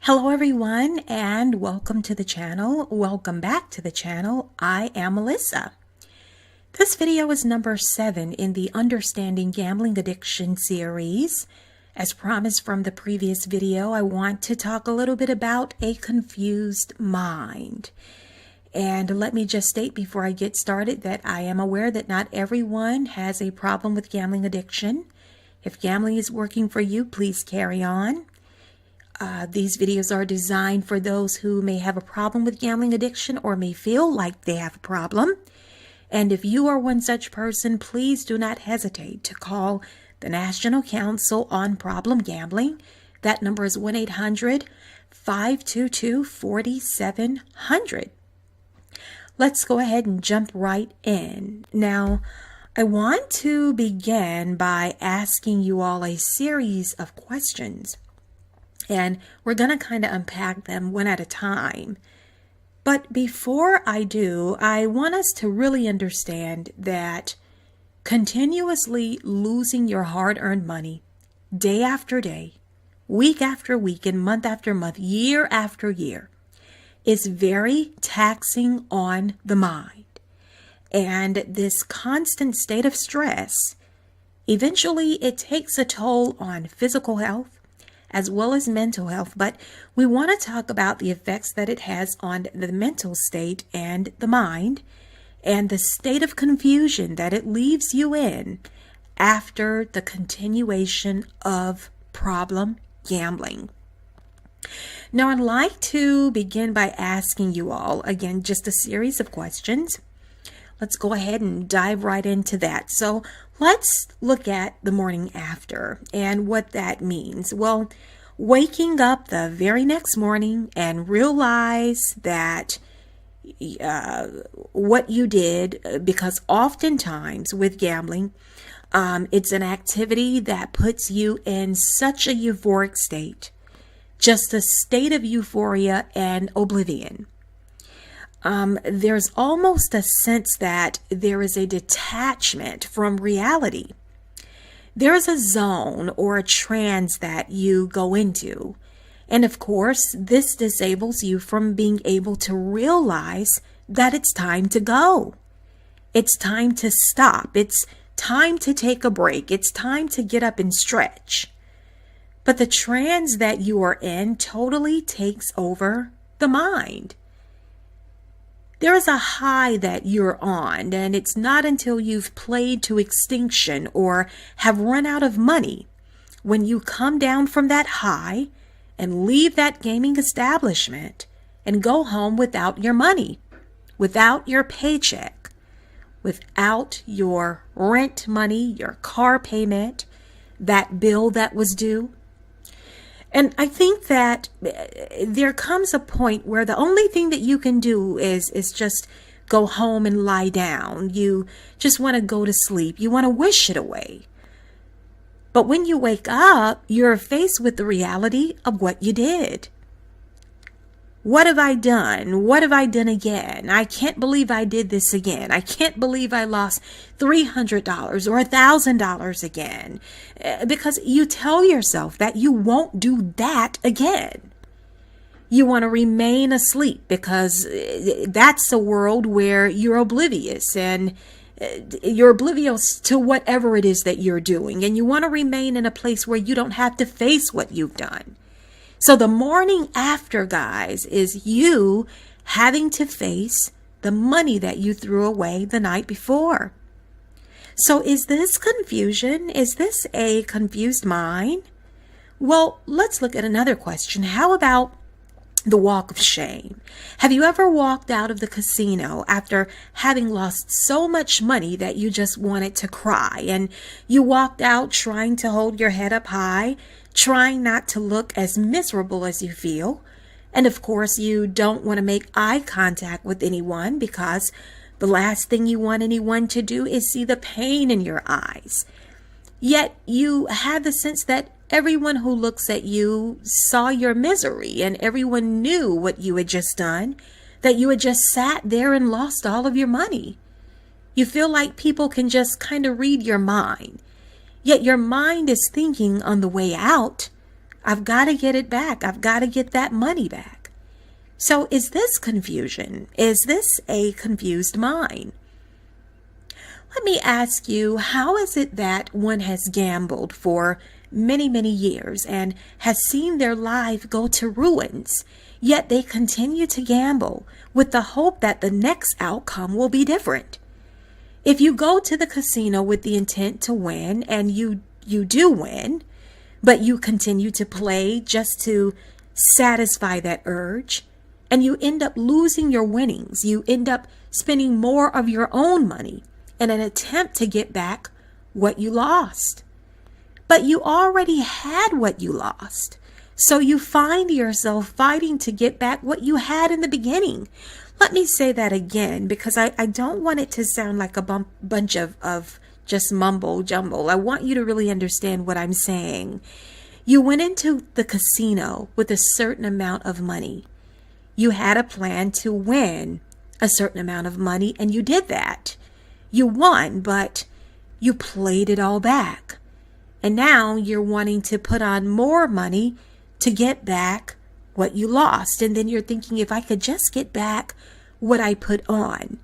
Hello everyone and welcome to the channel. Welcome back to the channel. I am Melissa. This video is number 7 in the Understanding Gambling Addiction series. As promised from the previous video, I want to talk a little bit about a confused mind. And let me just state before I get started that I am aware that not everyone has a problem with gambling addiction. If gambling is working for you, please carry on. These videos are designed for those who may have a problem with gambling addiction or may feel like they have a problem. And if you are one such person, please do not hesitate to call the National Council on Problem Gambling. That number is 1-800-522-4700. Let's go ahead and jump right in. Now, I want to begin by asking you all a series of questions. And we're going to kind of unpack them one at a time. But before I do, I want us to really understand that continuously losing your hard-earned money day after day, week after week, and month after month, year after year is very taxing on the mind. And this constant state of stress, eventually it takes a toll on physical health, as well as mental health, but we want to talk about the effects that it has on the mental state and the mind, and the state of confusion that it leaves you in after the continuation of problem gambling. Now, I'd like to begin by asking you all, again, just a series of questions. Let's go ahead and dive right into that. So let's look at the morning after and what that means. Well, waking up the very next morning and realize that what you did, because oftentimes with gambling, it's an activity that puts you in such a euphoric state, just a state of euphoria and oblivion. There's almost a sense that there is a detachment from reality. There is a zone or a trance that you go into. And of course, this disables you from being able to realize that it's time to go. It's time to stop. It's time to take a break. It's time to get up and stretch. But the trance that you are in totally takes over the mind. There is a high that you're on, and it's not until you've played to extinction or have run out of money when you come down from that high and leave that gaming establishment and go home without your money, without your paycheck, without your rent money, your car payment, that bill that was due. And I think that there comes a point where the only thing that you can do is just go home and lie down. You just want to go to sleep. You want to wish it away. But when you wake up, you're faced with the reality of what you did. What have I done? What have I done again? I can't believe I did this again. I can't believe I lost $300 or $1,000 again. Because you tell yourself that you won't do that again. You want to remain asleep because that's a world where you're oblivious and you're oblivious to whatever it is that you're doing. And you want to remain in a place where you don't have to face what you've done. So the morning after, guys, is you having to face the money that you threw away the night before. So is this confusion? Is this a confused mind? Well, let's look at another question. How about the walk of shame? Have you ever walked out of the casino after having lost so much money that you just wanted to cry, and you walked out trying to hold your head up high, trying not to look as miserable as you feel? And of course, you don't want to make eye contact with anyone because the last thing you want anyone to do is see the pain in your eyes. Yet you have the sense that everyone who looks at you saw your misery and everyone knew what you had just done, that you had just sat there and lost all of your money. You feel like people can just kind of read your mind. Yet your mind is thinking on the way out, I've got to get it back. I've got to get that money back. So is this confusion? Is this a confused mind? Let me ask you, how is it that one has gambled for many, many years and has seen their life go to ruins, yet they continue to gamble with the hope that the next outcome will be different? If you go to the casino with the intent to win and you do win, but you continue to play just to satisfy that urge, and you end up losing your winnings, you end up spending more of your own money in an attempt to get back what you lost. But you already had what you lost. So you find yourself fighting to get back what you had in the beginning. Let me say that again, because I don't want it to sound like a bunch of just mumble jumble. I want you to really understand what I'm saying. You went into the casino with a certain amount of money. You had a plan to win a certain amount of money, and you did that. You won, but you played it all back. And now you're wanting to put on more money to get back what you lost. And then you're thinking, if I could just get back what I put on.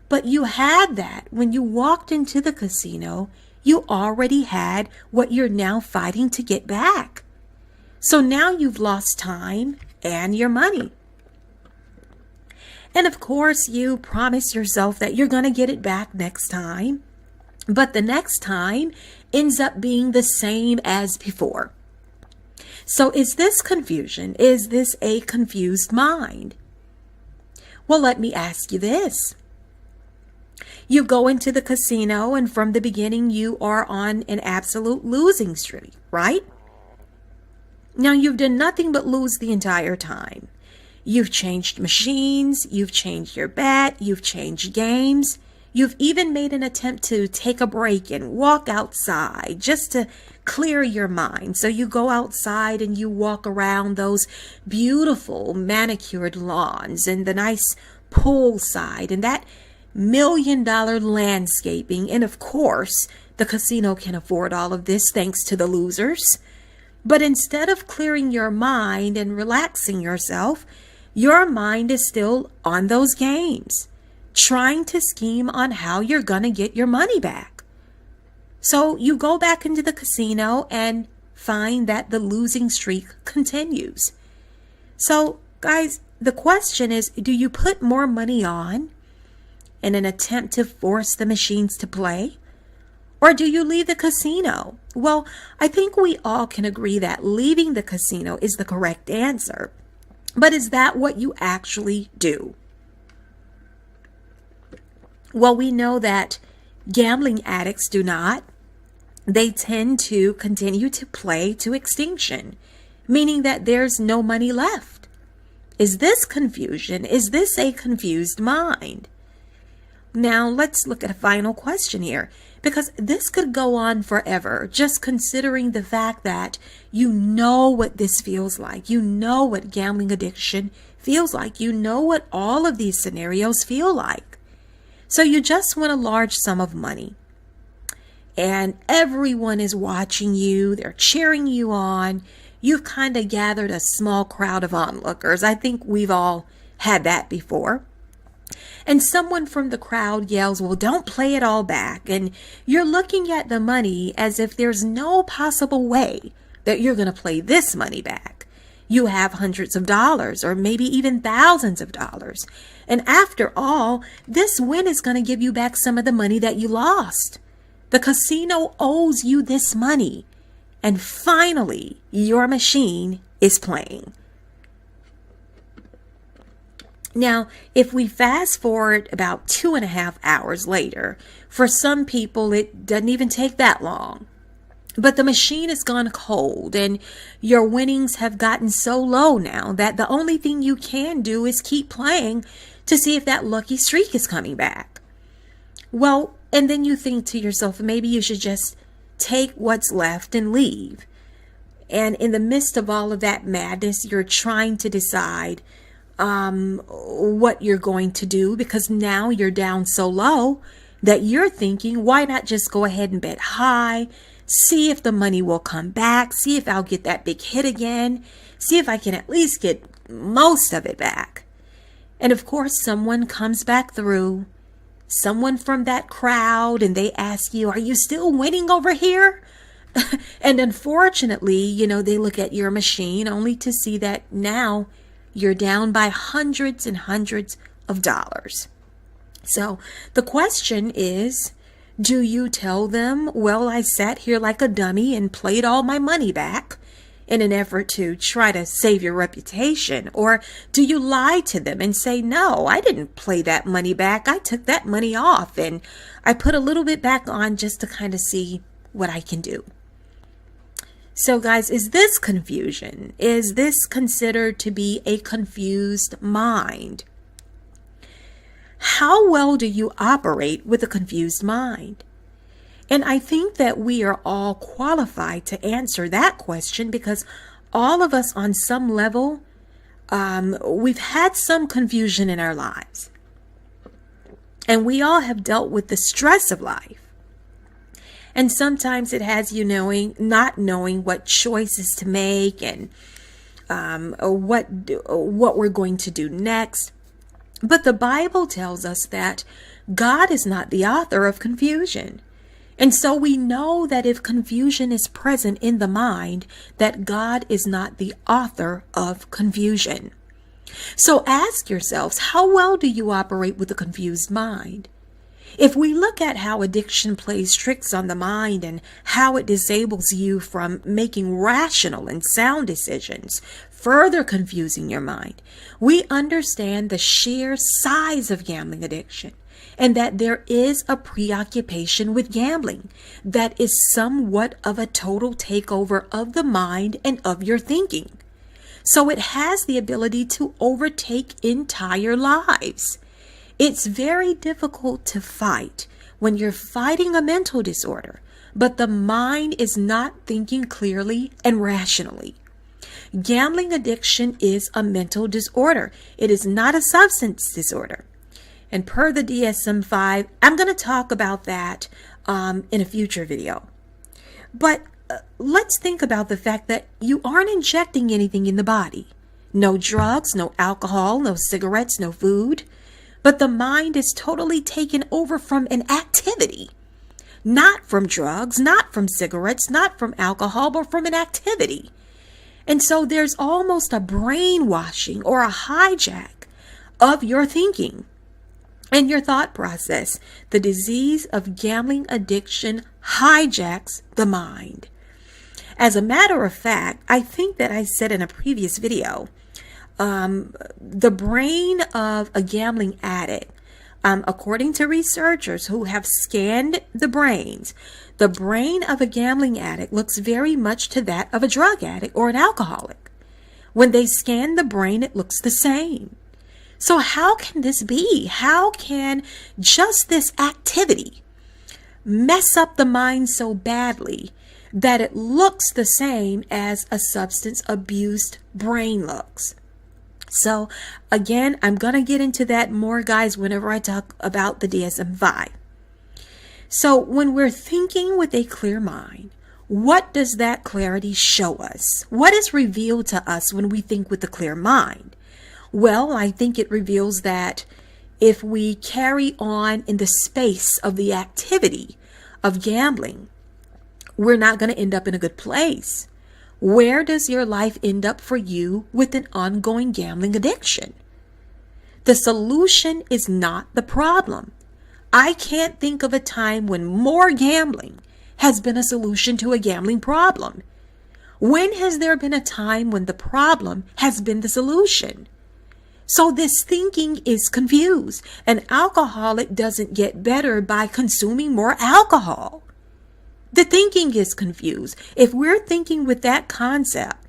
But you had that when you walked into the casino. You already had what you're now fighting to get back. So now you've lost time and your money. And of course, you promise yourself that you're going to get it back next time. But the next time ends up being the same as before. So is this confusion? Is this a confused mind? Well, let me ask you this. You go into the casino and from the beginning you are on an absolute losing streak, right? Now you've done nothing but lose the entire time. You've changed machines, you've changed your bet, you've changed games. You've even made an attempt to take a break and walk outside just to clear your mind. So you go outside and you walk around those beautiful manicured lawns and the nice poolside and that $1 million landscaping. And of course, the casino can afford all of this thanks to the losers. But instead of clearing your mind and relaxing yourself, your mind is still on those games, trying to scheme on how you're going to get your money back. So you go back into the casino and find that the losing streak continues. So guys, the question is, do you put more money on in an attempt to force the machines to play? Or do you leave the casino? Well, I think we all can agree that leaving the casino is the correct answer. But is that what you actually do? Well, we know that gambling addicts do not. They tend to continue to play to extinction, meaning that there's no money left. Is this confusion? Is this a confused mind? Now, let's look at a final question here, because this could go on forever, just considering the fact that you know what this feels like. You know what gambling addiction feels like. You know what all of these scenarios feel like. So you just win a large sum of money, and everyone is watching you. They're cheering you on. You've kind of gathered a small crowd of onlookers. I think we've all had that before. And someone from the crowd yells, well, don't play it all back. And you're looking at the money as if there's no possible way that you're going to play this money back. You have hundreds of dollars or maybe even thousands of dollars. And after all, this win is going to give you back some of the money that you lost. The casino owes you this money. And finally, your machine is playing. Now, if we fast forward about 2.5 hours later, for some people, it doesn't even take that long. But the machine has gone cold and your winnings have gotten so low now that the only thing you can do is keep playing to see if that lucky streak is coming back. Well, and then you think to yourself, maybe you should just take what's left and leave. And in the midst of all of that madness, you're trying to decide what you're going to do, because now you're down so low that you're thinking, why not just go ahead and bet high, see if the money will come back, see if I'll get that big hit again, see if I can at least get most of it back. And of course, someone comes back through, someone from that crowd, and they ask you, are you still winning over here? And unfortunately, they look at your machine only to see that now you're down by hundreds and hundreds of dollars. So the question is, do you tell them, well, I sat here like a dummy and played all my money back in an effort to try to save your reputation? Or do you lie to them and say, no, I didn't play that money back. I took that money off and I put a little bit back on just to kind of see what I can do? So guys, is this confusion? Is this considered to be a confused mind? How well do you operate with a confused mind? And I think that we are all qualified to answer that question because all of us on some level, we've had some confusion in our lives. And we all have dealt with the stress of life. And sometimes it has you not knowing what choices to make and what we're going to do next. But the Bible tells us that God is not the author of confusion. And so we know that if confusion is present in the mind, that God is not the author of confusion. So ask yourselves, how well do you operate with a confused mind? If we look at how addiction plays tricks on the mind and how it disables you from making rational and sound decisions, further confusing your mind, we understand the sheer size of gambling addiction and that there is a preoccupation with gambling that is somewhat of a total takeover of the mind and of your thinking. So it has the ability to overtake entire lives. It's very difficult to fight when you're fighting a mental disorder, but the mind is not thinking clearly and rationally. Gambling addiction is a mental disorder. It is not a substance disorder. And per the DSM-5, I'm going to talk about that in a future video. But let's think about the fact that you aren't injecting anything in the body. No drugs, no alcohol, no cigarettes, no food. But the mind is totally taken over from an activity, not from drugs, not from cigarettes, not from alcohol, but from an activity. And so there's almost a brainwashing or a hijack of your thinking and your thought process. The disease of gambling addiction hijacks the mind. As a matter of fact, I think that I said in a previous video, the brain of a gambling addict, according to researchers who have scanned the brains, the brain of a gambling addict looks very much to that of a drug addict or an alcoholic. When they scan the brain, it looks the same. So how can this be? How can just this activity mess up the mind so badly that it looks the same as a substance abused brain looks? So again, I'm going to get into that more, guys, whenever I talk about the DSM-5. So when we're thinking with a clear mind, what does that clarity show us? What is revealed to us when we think with a clear mind? Well, I think it reveals that if we carry on in the space of the activity of gambling, we're not going to end up in a good place. Where does your life end up for you with an ongoing gambling addiction? The solution is not the problem. I can't think of a time when more gambling has been a solution to a gambling problem. When has there been a time when the problem has been the solution? So this thinking is confused. An alcoholic doesn't get better by consuming more alcohol. The thinking is confused. If we're thinking with that concept,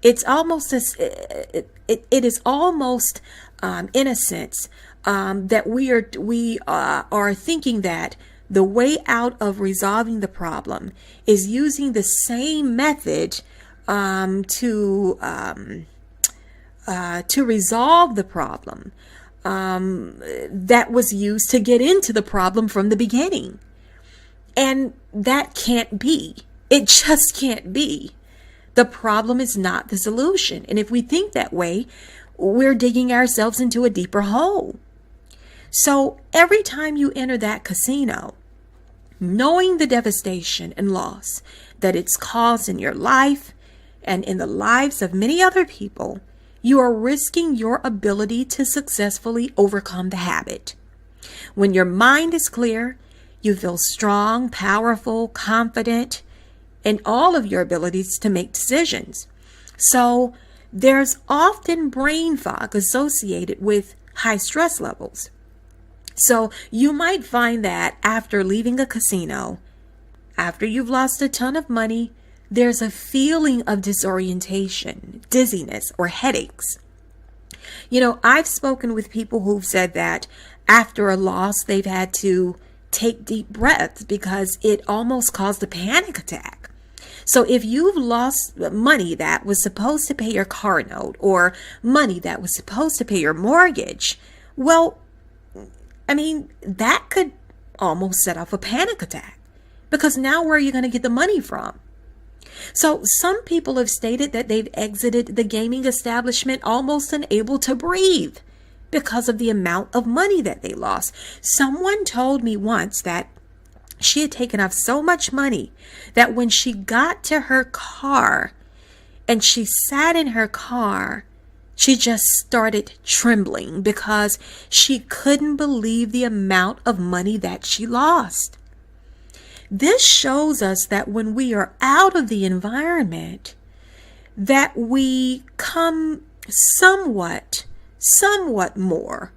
it's almost it is almost in a sense that we are thinking that the way out of resolving the problem is using the same method to resolve the problem that was used to get into the problem from the beginning. And that can't be. It just can't be. The problem is not the solution. And if we think that way, we're digging ourselves into a deeper hole. So every time you enter that casino, knowing the devastation and loss that it's caused in your life and in the lives of many other people, you are risking your ability to successfully overcome the habit. When your mind is clear, you feel strong, powerful, confident in all of your abilities to make decisions. So there's often brain fog associated with high stress levels. So you might find that after leaving a casino, after you've lost a ton of money, there's a feeling of disorientation, dizziness, or headaches. I've spoken with people who've said that after a loss, they've had to take deep breaths because it almost caused a panic attack. So if you've lost money that was supposed to pay your car note or money that was supposed to pay your mortgage, well, that could almost set off a panic attack because now where are you going to get the money from? So some people have stated that they've exited the gaming establishment almost unable to breathe because of the amount of money that they lost. Someone told me once that she had taken off so much money that when she got to her car and she sat in her car, she just started trembling because she couldn't believe the amount of money that she lost. This shows us that when we are out of the environment, that we come somewhat more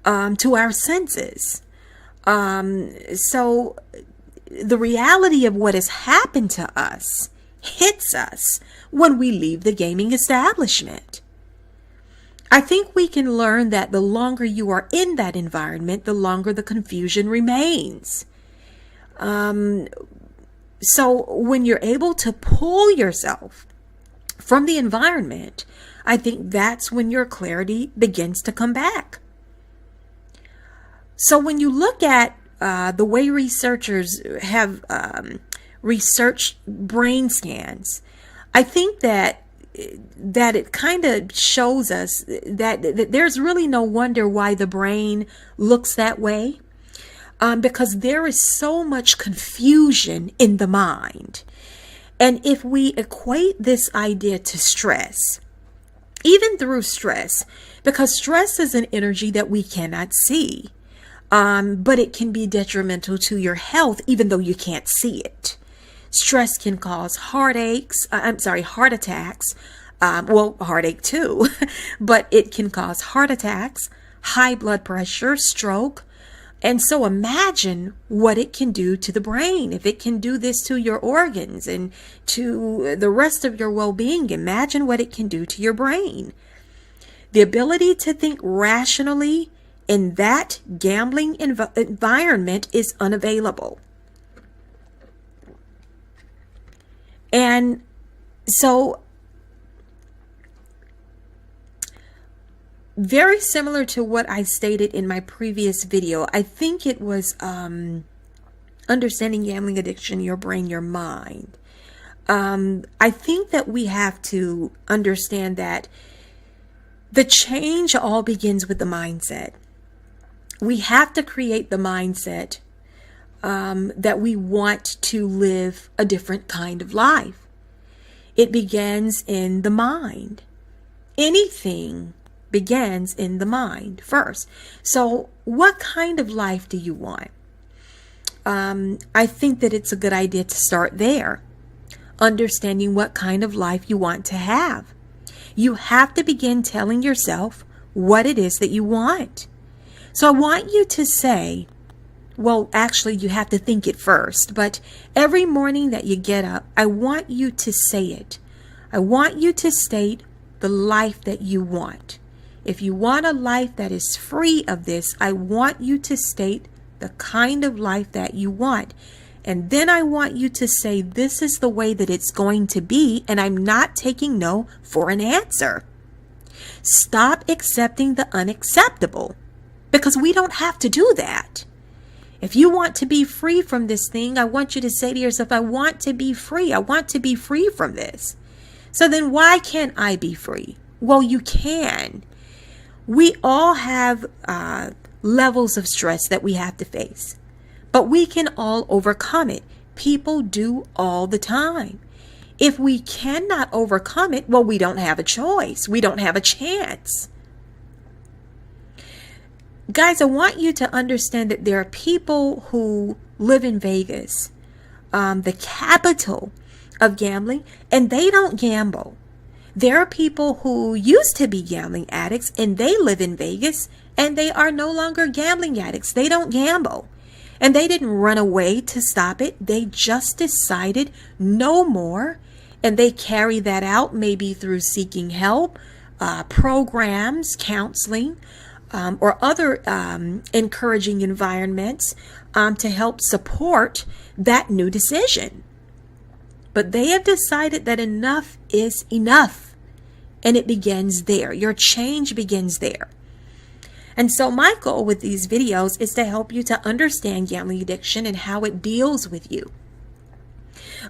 to our senses. So the reality of what has happened to us hits us when we leave the gaming establishment. I think we can learn that the longer you are in that environment, the longer the confusion remains. So when you're able to pull yourself from the environment, I think that's when your clarity begins to come back. So when you look at the way researchers have researched brain scans, I think that it kind of shows us that there's really no wonder why the brain looks that way. Because there is so much confusion in the mind. And if we equate this idea to stress, even through stress, because stress is an energy that we cannot see, but it can be detrimental to your health, even though you can't see it. Stress can cause heart attacks, heartache too, but it can cause heart attacks, high blood pressure, stroke. And so imagine what it can do to the brain. If it can do this to your organs and to the rest of your well-being, imagine what it can do to your brain. The ability to think rationally in that gambling environment is unavailable. And so very similar to what I stated in my previous video, I think it was understanding gambling addiction, your brain, your mind. I think that we have to understand that the change all begins with the mindset. We have to create the mindset that we want to live a different kind of life. It begins in the mind. Anything begins in the mind first. So what kind of life do you want? I think that it's a good idea to start there, understanding what kind of life you want to have. You have to begin telling yourself what it is that you want. So I want you to say, well, actually you have to think it first, but every morning that you get up, I want you to say it. I want you to state the life that you want. If you want a life that is free of this, I want you to state the kind of life that you want. And then I want you to say, this is the way that it's going to be, and I'm not taking no for an answer. Stop accepting the unacceptable, because we don't have to do that. If you want to be free from this thing, I want you to say to yourself, I want to be free. I want to be free from this. So then why can't I be free? Well, you can. We all have levels of stress that we have to face, but we can all overcome it. People do all the time. If we cannot overcome it, well, we don't have a choice. We don't have a chance. Guys, I want you to understand that there are people who live in Vegas, the capital of gambling, and they don't gamble. There are people who used to be gambling addicts and they live in Vegas and they are no longer gambling addicts. They don't gamble. And they didn't run away to stop it. They just decided no more. And they carry that out maybe through seeking help, programs, counseling, or other encouraging environments to help support that new decision. But they have decided that enough is enough. And it begins there. Your change begins there. And so my goal with these videos is to help you to understand gambling addiction and how it deals with you.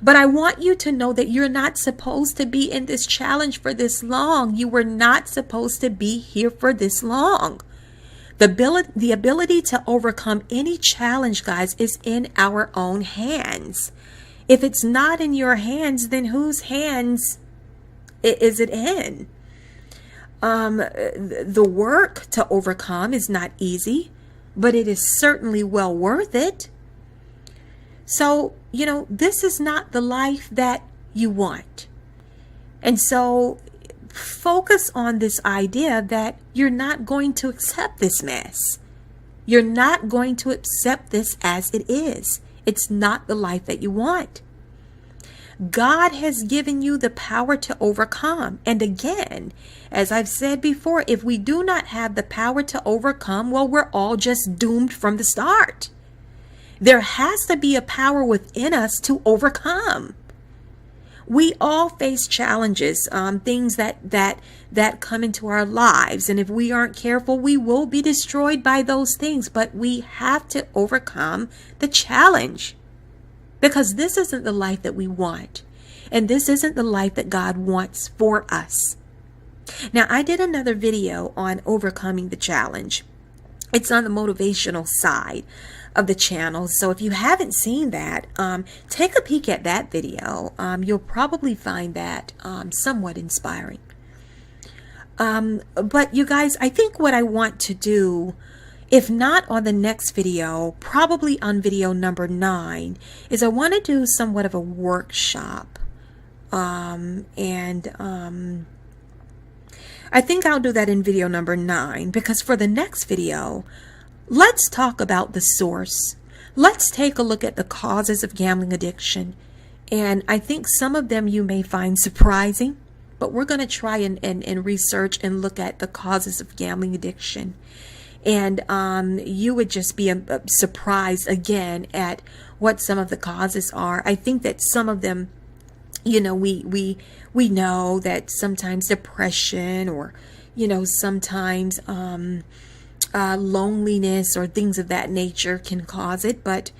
But I want you to know that you're not supposed to be in this challenge for this long. You were not supposed to be here for this long. The ability to overcome any challenge, guys, is in our own hands. If it's not in your hands, then whose hands is it in? The work to overcome is not easy, but it is certainly well worth it. So, this is not the life that you want. And so focus on this idea that you're not going to accept this mess. You're not going to accept this as it is. It's not the life that you want. God has given you the power to overcome. And again, as I've said before, if we do not have the power to overcome, well, we're all just doomed from the start. There has to be a power within us to overcome. We all face challenges, things that come into our lives. And if we aren't careful, we will be destroyed by those things. But we have to overcome the challenge. Because this isn't the life that we want. And this isn't the life that God wants for us. Now, I did another video on overcoming the challenge. It's on the motivational side of the channel. So if you haven't seen that, take a peek at that video. You'll probably find that somewhat inspiring. But you guys, I think what I want to do, if not on the next video, probably on video number 9, is I want to do somewhat of a workshop. I think I'll do that in video number 9, because for the next video, let's talk about the source. Let's take a look at the causes of gambling addiction. And I think some of them you may find surprising, but we're going to try and research and look at the causes of gambling addiction. And you would just be surprised again at what some of the causes are. I think that some of them, we know that sometimes depression or, sometimes loneliness or things of that nature can cause it. But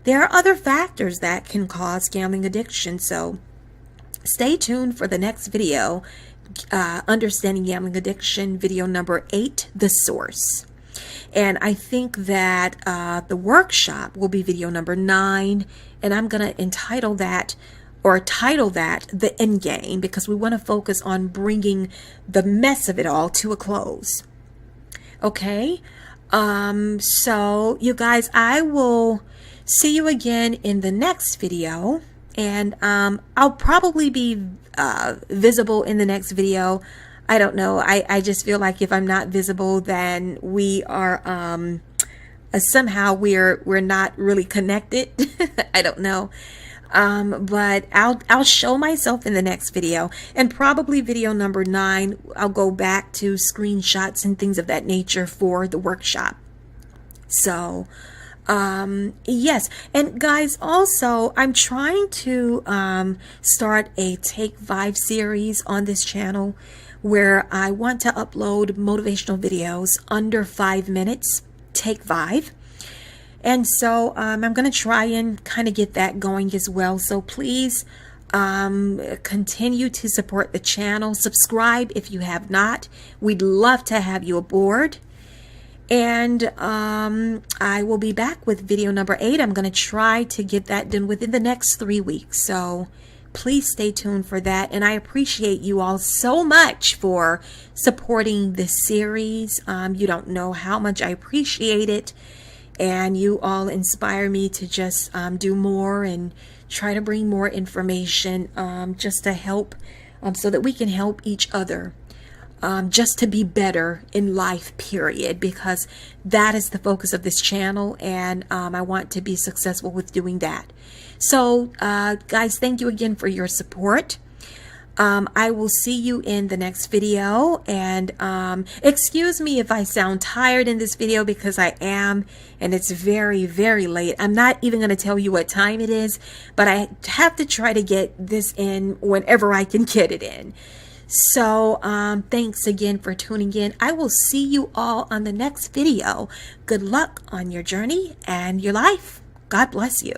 there are other factors that can cause gambling addiction. So stay tuned for the next video, Understanding Gambling Addiction, video number 8, The Source. And I think that the workshop will be video number 9, and I'm going to title that The End Game, because we want to focus on bringing the mess of it all to a close. Okay? So you guys, I will see you again in the next video, and I'll probably be visible in the next video. I don't know. I just feel like if I'm not visible, then we are somehow we're not really connected. I don't know. But I'll show myself in the next video, and probably video number 9. I'll go back to screenshots and things of that nature for the workshop. So yes. And guys, also I'm trying to start a Take 5 series on this channel, where I want to upload motivational videos under 5 minutes, Take 5. And so I'm going to try and kind of get that going as well. So please continue to support the channel. Subscribe if you have not. We'd love to have you aboard. And I will be back with video number 8. I'm going to try to get that done within the next 3 weeks. So please stay tuned for that. And I appreciate you all so much for supporting this series. You don't know how much I appreciate it. And you all inspire me to just do more and try to bring more information just to help so that we can help each other. Just to be better in life, period, because that is the focus of this channel, and I want to be successful with doing that. So guys, thank you again for your support. I will see you in the next video, and excuse me if I sound tired in this video, because I am, and it's very, very late. I'm not even going to tell you what time it is, but I have to try to get this in whenever I can get it in. So thanks again for tuning in. I will see you all on the next video. Good luck on your journey and your life. God bless you.